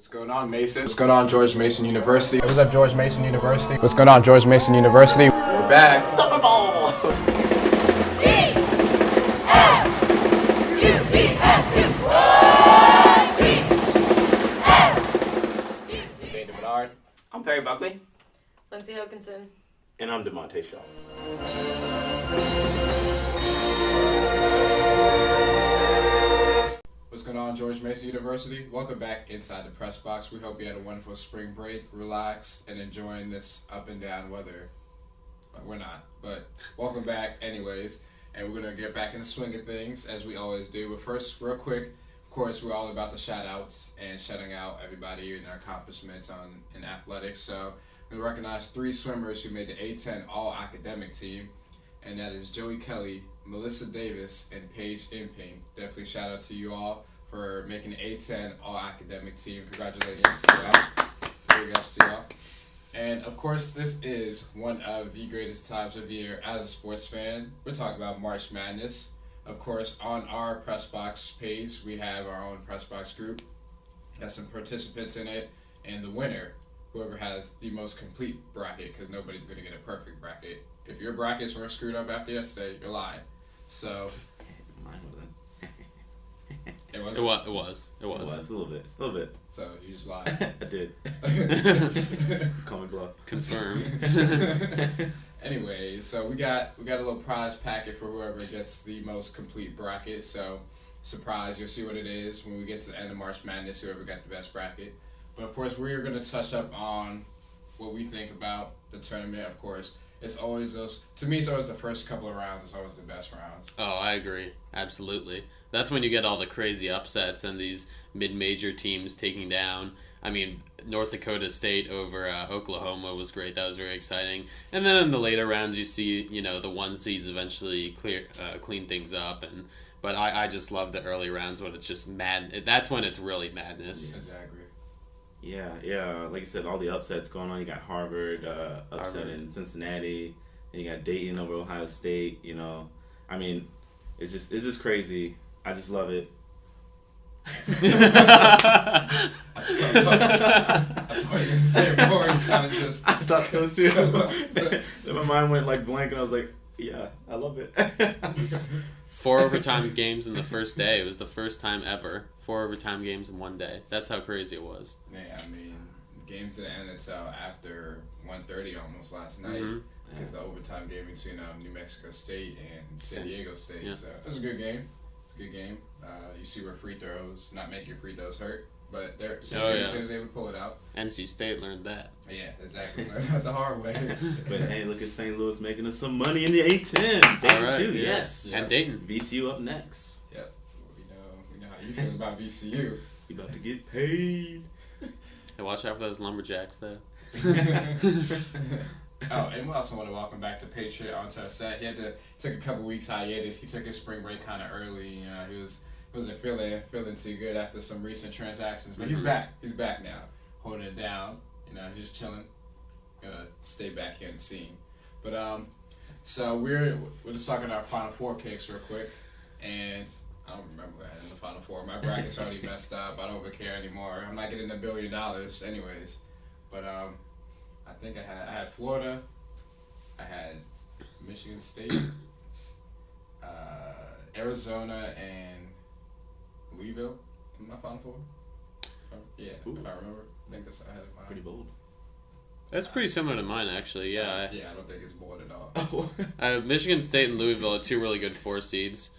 What's going on, Mason? What's going on, George Mason University? What's up, George Mason University? What's going on, George Mason University? We're back. Double ball! David Bernard. I'm Perry Buckley. Lindsay Hokinson. And I'm DeMonte Shaw. What's going on, George Mason University? Welcome back inside the press box. We hope you had a wonderful spring break, relaxed, and enjoying this up and down weather. Well, we're not, but welcome back anyways. And we're going to get back in the swing of things, as we always do. But first, real quick, of course, we're all about the shout-outs and shouting out everybody and their accomplishments in athletics. So we recognize 3 swimmers who made the A10 All-Academic team, and that is Joey Kelly, Melissa Davis, and Paige Imping. Definitely shout out to you all for making the A10 All-Academic team. Congratulations to y'all. Big ups to y'all. And of course, this is one of the greatest times of year as a sports fan. We're talking about March Madness. Of course, on our Pressbox page, we have our own Pressbox group. Has some participants in it, and the winner, whoever has the most complete bracket, because nobody's going to get a perfect bracket. If your brackets were screwed up after yesterday, you're lying. So Mine wasn't. it was. It was a little bit. So you just lied. I did. Call me bluff. Confirmed. Anyway, so we got a little prize packet for whoever gets the most complete bracket. So surprise, you'll see what it is when we get to the end of March Madness. Whoever got the best bracket. But of course, we're going to touch up on what we think about the tournament. Of course, it's always to me, it's always the first couple of rounds. It's always the best rounds. Oh, I agree. Absolutely. That's when you get all the crazy upsets and these mid-major teams taking down. I mean, North Dakota State over Oklahoma was great. That was very exciting. And then in the later rounds, you see, the 1 seeds eventually clean things up. But I just love the early rounds when it's just mad. That's when it's really madness. Yeah, exactly. Yeah. Like you said, all the upsets going on. You got Harvard upset in Cincinnati, and you got Dayton over Ohio State. I mean, it's just crazy. I just love it. I thought you were gonna say more. You kind of just. I thought so too. Then my mind went like blank, and I was like, "Yeah, I love it." 4 overtime games in the first day. It was the first time ever. 4 overtime games in one day. That's how crazy it was. Yeah, I mean, games didn't end until after 1:30 almost last night. Because the overtime game between New Mexico State and San Diego State. Yeah. So it was a good game. You see where free throws, not making free throws hurt, but San Diego State was able to pull it out. NC State learned that. Yeah, exactly. Learned that the hard way. But hey, look at St. Louis making us some money in the A10. Dayton right, too, yeah. yes. And Dayton. VCU up next. Yep. We know how you feel about VCU. You about to get paid. Hey, watch out for those lumberjacks, though. Oh, and we also want to welcome back the Patriot onto our set. He took a couple weeks hiatus. He took his spring break kind of early. He wasn't feeling too good after some recent transactions, but he's back. He's back now, holding it down. Just chilling. Gonna stay back here in the scene. But so we're just talking our Final Four picks real quick, and I don't remember what I had in the Final Four. My bracket's already messed up. I don't even care anymore. I'm not getting $1 billion anyways. But I think I had Florida, I had Michigan State, Arizona, and Louisville in my Final Four. If I remember. I think that's I had it mine. Pretty bold. That's pretty similar to mine, actually. Yeah. I don't think it's bold at all. Michigan State and Louisville are 2 really good 4 seeds.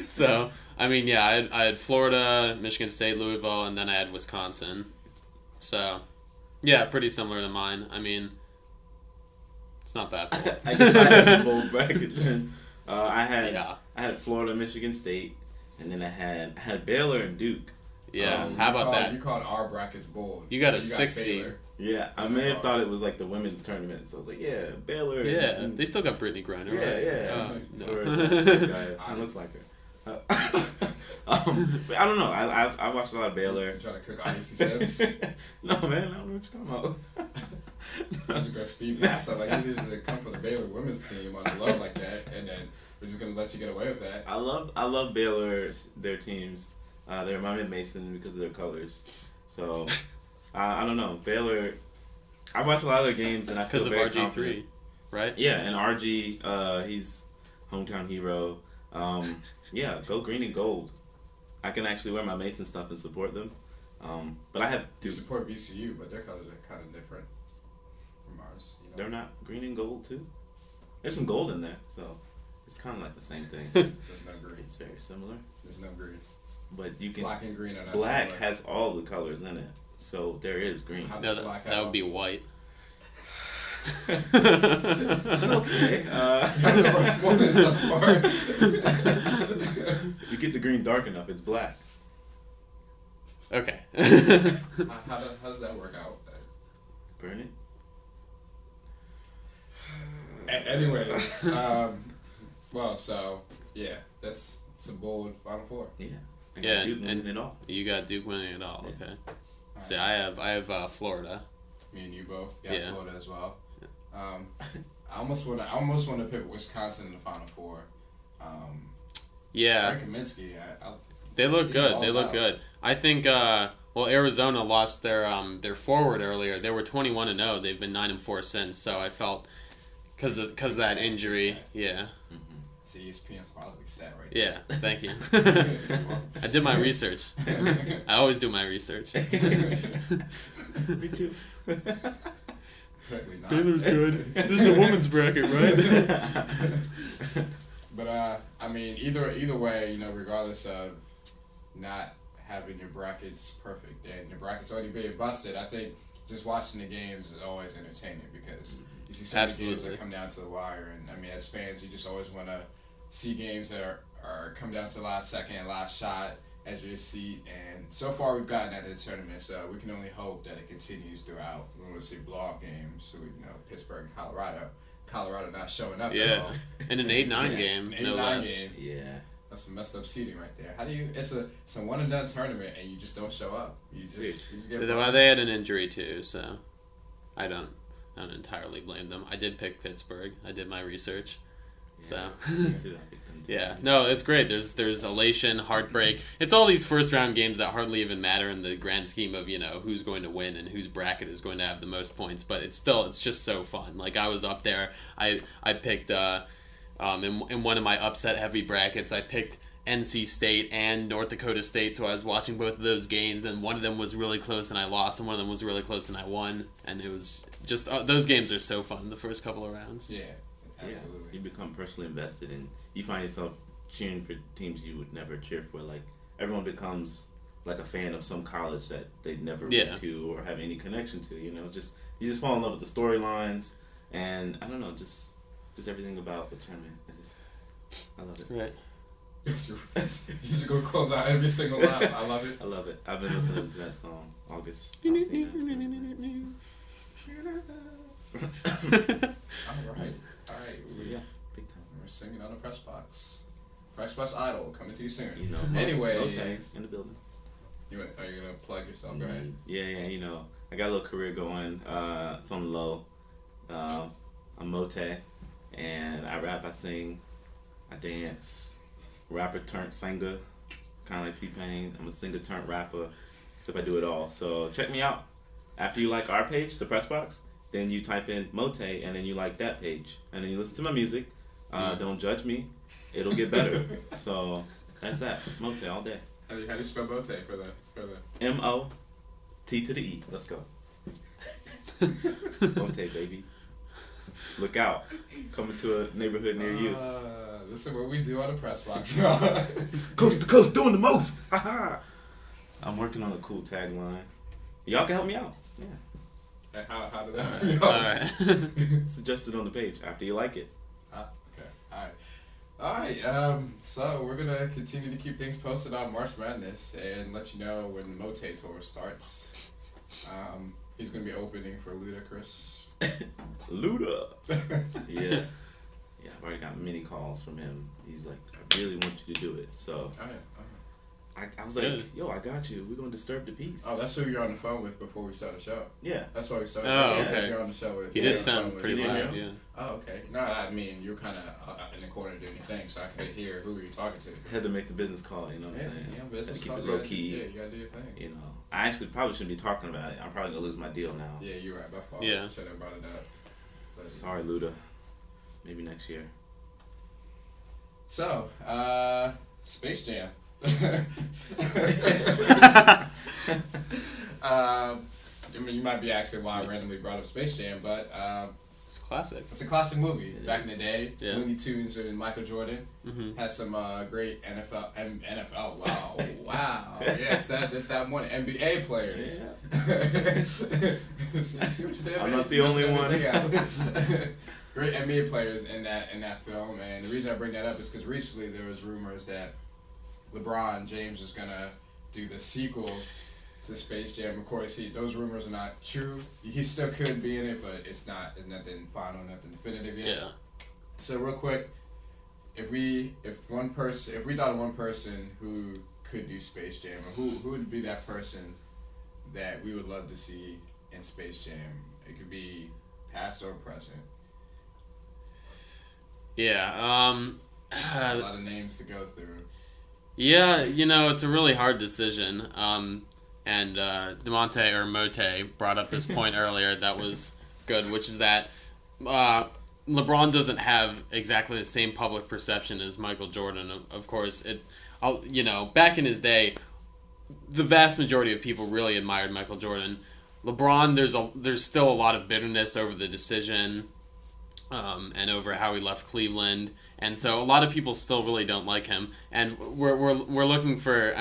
So, I mean, yeah, I had Florida, Michigan State, Louisville, and then I had Wisconsin. So, yeah, pretty similar to mine. I mean, it's not that bold. I guess I had a bold bracket then. I had Florida, Michigan State, and then I had Baylor and Duke. Yeah, how about that? You called our brackets bold. You got a 6 seed. Yeah, I may have thought it was like the women's tournament, so I was like, yeah, Baylor. Yeah, they still got Brittany Griner, right? Yeah. No. It looks like her. But I don't know. I watched a lot of Baylor. You trying to cook icy sips? No, man, I don't know what you're talking about. I'm just gonna speed past that. Like you just come for the Baylor women's team on the love like that, and then we're just gonna let you get away with that. I love Baylor's their teams. They remind me of Mason because of their colors. So I don't know. Baylor. I watch a lot of their games and I feel Because of very RG3, confident. right? Yeah, and RG, he's hometown hero. Yeah, go green and gold. I can actually wear my Mason stuff and support them. But I have You to. support VCU, but their colors are kind of different from ours. You know? They're not green and gold too. There's some gold in there, so it's kind of like the same thing. There's no green. It's very similar, There's no green. but you can. Black and green are not Black similar. has all the colors in it, so there is green. How No, does black that have would be white. Okay. More than some part. If you get the green dark enough, it's black. Okay. How does that work out? Burn it. Anyways, well, so yeah, that's some bold Final Four. Yeah. I got Yeah, Duke winning and- it all. You got Duke winning it all. Yeah. Okay. All See, right. I have Florida. Me and you both. Yeah. Florida as well. I almost want to pick Wisconsin in the Final Four. Yeah, Frank Kaminsky, they look he good. balls They look out. good. I think. Well, Arizona lost their forward earlier. They were 21-0. They've been 9-4 since. So I felt because of that injury. Yeah. It's ESPN quality stat right Yeah. Thank you. there. I did my research. I always do my research. Me too. Apparently not. good. This is a woman's bracket, right? But I mean, either way, you know, regardless of not having your brackets perfect and your brackets already being busted, I think just watching the games is always entertaining because you see so many games Absolutely. that come down to the wire, and I mean, as fans, you just always want to see games that are come down to the last second, last shot, edge of your seat, and so far we've gotten that in the tournament, so we can only hope that it continues throughout. We want to see blowout games, so you know, Pittsburgh and Colorado not showing up at Yeah. all. In an 8-9 Yeah, game, an no 8-9 less. game. Yeah. That's some messed up seating right there. How do you? It's a one and done tournament, and you just don't show up. You just get. Well, they had an injury too, so I don't entirely blame them. I did pick Pittsburgh. I did my research. So Me too. I picked them too. yeah, no, it's great. There's elation, heartbreak. It's all these first round games that hardly even matter in the grand scheme of, you know, who's going to win and whose bracket is going to have the most points. But it's just so fun. Like I was up there. I picked in one of my upset heavy brackets. I picked NC State and North Dakota State, so I was watching both of those games, and one of them was really close and I lost, and one of them was really close and I won, and it was just those games are so fun the first couple of rounds. Yeah, Yeah. absolutely. You become personally invested, and you find yourself cheering for teams you would never cheer for. Like everyone becomes like a fan of some college that they'd never Yeah. went to or have any connection to. You know, you just fall in love with the storylines, and I don't know, just everything about the tournament. I love it. Right. You should go close out every single line. I love it. I love it. I've been listening to that song August. I'll sing All right. So yeah, big time. We're singing on the press box. Press box idol coming to you soon. You know, Anyways. no tags in the building. Are you gonna plug yourself? Go ahead. Yeah, you know, I got a little career going. It's on the low. I'm Mote, and I rap, I sing, I dance, rapper turned singer, kind of like T-Pain. I'm a singer turned rapper, except I do it all. So check me out. After you like our page, the Pressbox, then you type in Mote, and then you like that page, and then you listen to my music. Don't judge me. It'll get better. So that's that. Mote all day. How do you spell Mote for the? M-O-T to the E. Let's go. Mote, baby. Look out. Coming to a neighborhood near you. This is what we do on the press box, y'all. Coast to coast, doing the most. I'm working on a cool tagline. Y'all can help me out. Yeah. And how did that? All right. Suggested on the page after you like it. Okay. All right. So we're gonna continue to keep things posted on March Madness and let you know when the Mote tour starts. He's gonna be opening for Ludacris. Luda. Yeah. Yeah, I've already got many calls from him. He's like, I really want you to do it. So Oh, yeah. I was like, yo, I got you. We're gonna disturb the peace. Oh, that's who you're on the phone with before we start the show. Yeah, that's why we started. Oh, yeah, okay. You're on the show with. He did sound pretty loud. Yeah. Oh, okay. No, I mean you're kind of in the corner doing your thing, so I could hear who you're talking to. I had to make the business call. You know what I'm saying? Yeah, business keep call. it low key. Yeah, you gotta do your thing. You know, I actually probably shouldn't be talking about it. I'm probably gonna lose my deal now. Yeah, you're right. My fault. Yeah. Should have brought it up. But, sorry, Luda. Maybe next year. So, Space Jam. I mean, you might be asking why I randomly brought up Space Jam, but it's classic. It's a classic movie. It Back is. in the day, Yeah. Looney Tunes and Michael Jordan had some great NFL. Wow, wow. Yes, that's that one. NBA players. Yeah. See what you did, I'm man? not the You messed only one. everything up. Great NBA players in that film, and the reason I bring that up is because recently there was rumors that LeBron James is gonna do the sequel to Space Jam. Of course, those rumors are not true. He still could be in it, but it's nothing final, nothing definitive yet. Yeah. So real quick, if we thought of one person who could do Space Jam, or who would be that person that we would love to see in Space Jam? It could be past or present. Yeah. A lot of names to go through. Yeah, it's a really hard decision. And DeMonte or Mote brought up this point earlier that was good, which is that LeBron doesn't have exactly the same public perception as Michael Jordan. Of course, back in his day, the vast majority of people really admired Michael Jordan. LeBron, there's still a lot of bitterness over the decision. And over how he left Cleveland, and so a lot of people still really don't like him. And we're looking for,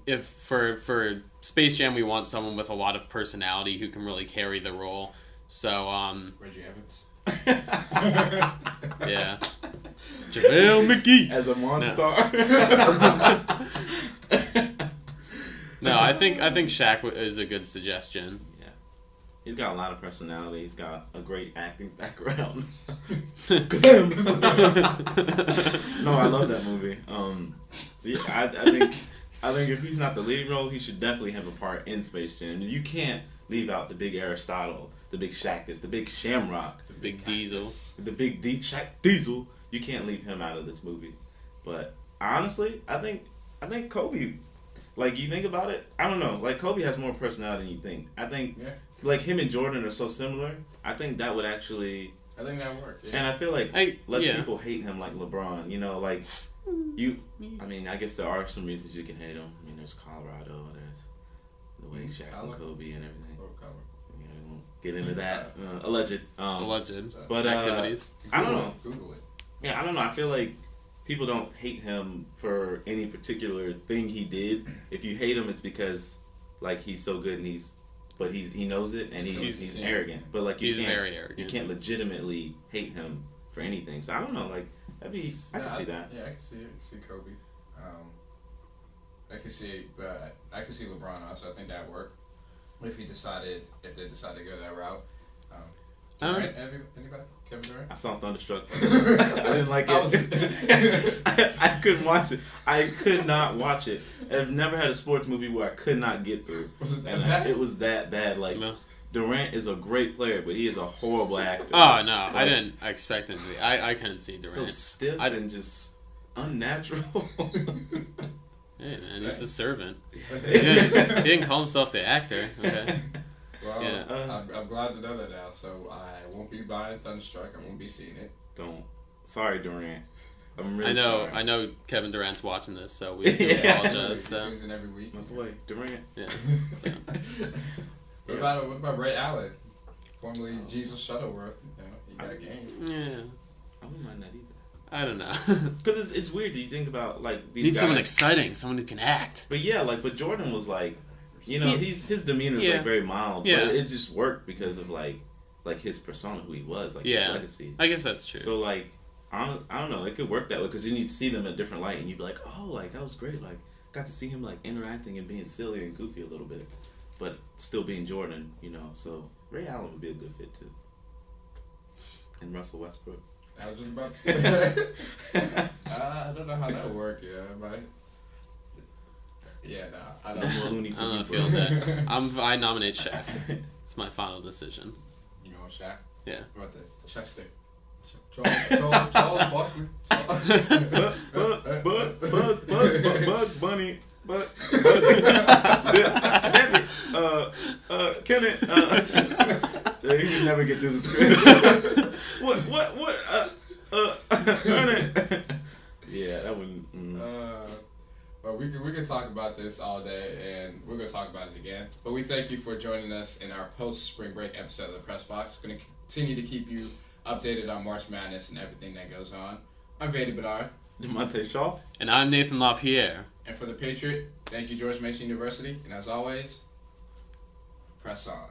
if for Space Jam we want someone with a lot of personality who can really carry the role. So Reggie Evans. Yeah, JaVale McGee as a monster. No, I think Shaq is a good suggestion. He's got a lot of personality. He's got a great acting background. No, I love that movie. So yeah, I think if he's not the leading role, he should definitely have a part in Space Jam. You can't leave out the big Aristotle, the big Shaqtus, the big Shamrock, the big Diesel, the big Shaq Diesel. You can't leave him out of this movie. But honestly, I think Kobe. Like, you think about it, I don't know. Like, Kobe has more personality than you think. I think, like, him and Jordan are so similar. I think that would actually... I think that would work, yeah. And I feel like less people hate him like LeBron. Like, I guess there are some reasons you can hate him. There's Colorado, there's the way Shaq and Kobe and everything. We won't get into that. Alleged. But, activities. I don't know. Google it. Yeah, I don't know. I feel like people don't hate him for any particular thing he did. If you hate him, it's because like he's so good and he knows it and he's arrogant. But like he's very arrogant. You can't legitimately hate him for anything. So I don't know. Like I can see that. Yeah, I can see it. I can see Kobe. I can see LeBron also. I think that would work if they decided to go that route. Durant, anybody? Kevin Durant? I saw Thunderstruck. I didn't like it. I couldn't watch it. I could not watch it. I've never had a sports movie where I could not get through. Was it that bad? It was that bad. Like, Durant is a great player, but he is a horrible actor. Oh, no. I didn't expect him to be. I couldn't see Durant. So stiff and just unnatural. Hey, man, he's the servant. He didn't call himself the actor. Okay. Well, yeah. I'm glad to know that now, so I won't be buying Thunderstruck. I won't be seeing it. Don't. Sorry, Durant. I'm really sorry. I know Kevin Durant's watching this, so we do apologize. He tunes in every week. My boy, Durant. Yeah. What about Ray Allen? Formerly Jesus Shuttleworth. He got a game. Yeah. I wouldn't mind that either. I don't know. Because it's weird. You think about like these Need guys. someone exciting, someone who can act. But yeah, but Jordan was like, his demeanor is like very mild. Yeah. But it just worked because of like his persona, who he was, like his legacy. I guess that's true. So like, I don't know, it could work that way because then you'd see them in a different light and you'd be like, oh, like that was great. Like got to see him like interacting and being silly and goofy a little bit, but still being Jordan. So Ray Allen would be a good fit too. And Russell Westbrook. I was just about to say. I don't know how that would work. Yeah, Yeah, nah, I No don't. more Looney for I you, don't bro. feel that. I nominate Shaq. It's my final decision. You know, Shaq. Yeah. What about the chest stick? Charles Barkley. Bug Bunny. Kenneth. You can never get through the script. What? Yeah, that one. Well, we can talk about this all day, and we're gonna talk about it again. But we thank you for joining us in our post spring break episode of the Press Box. Going to continue to keep you updated on March Madness and everything that goes on. I'm Vady Bedard. DeMonte Shaw. And I'm Nathan LaPierre. And for the Patriot, thank you, George Mason University. And as always, press on.